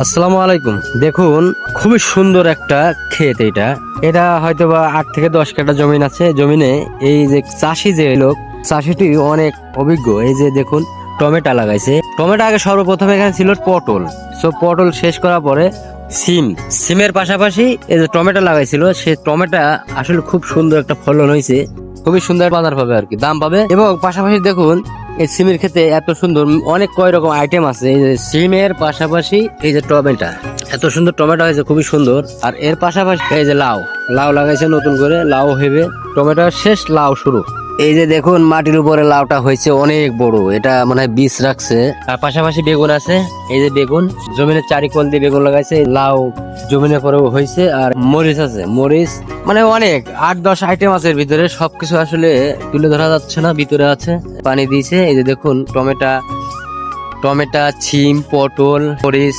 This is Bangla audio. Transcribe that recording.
আসসালামু আলাইকুম। দেখুন, খুবই সুন্দর একটা ক্ষেত। এটা হয়তোবা 8 থেকে 10 কাঠা জমিন আছে। জমিনে এই যে চাষি যে লোক, চাষিটি অনেক অভিজ্ঞ। এই যে দেখুন, টমেটো লাগাইছে। টমেটো আগে সর্বপ্রথম এখানে ছিল পটল। পটল শেষ করার পরে সিমের পাশাপাশি এই যে টমেটো লাগাইছিল, সে টমেটো আসলে খুব সুন্দর একটা ফলন হয়েছে। খুবই সুন্দর বাজার পাবে আর কি, দাম পাবে। এবং পাশাপাশি দেখুন, এই সিমের ক্ষেত্রে এত সুন্দর অনেক কয় রকম আইটেম আছে। এই যে সিমের পাশাপাশি এই যে টমেটো, এত সুন্দর টমেটো হয়েছে, খুবই সুন্দর। আর এর পাশাপাশি এই যে লাউ লাগাইছে নতুন করে, লাউ হেবে টমেটো শেষ, লাউ শুরু। এই যে দেখুন, মাটির উপরে লাউটা হয়েছে অনেক বড়, এটা মনে হয় বীজ রাখছে। আর পাশাপাশি বেগুন আছে। এই যে বেগুন জমিনের চারিকোণ দিয়ে বেগুন লাগাইছে, লাউ জমিনের পরেও হয়েছে। আর মরিচ আছে, মরিচ মানে অনেক 8-10 আইটেম আছে এর ভিতরে। সবকিছু আসলে তুলে ধরা যাচ্ছে না, ভিতরে আছে। পানি দিয়েছে। এই যে দেখুন, টমেটো, সিম, পটল, মরিচ।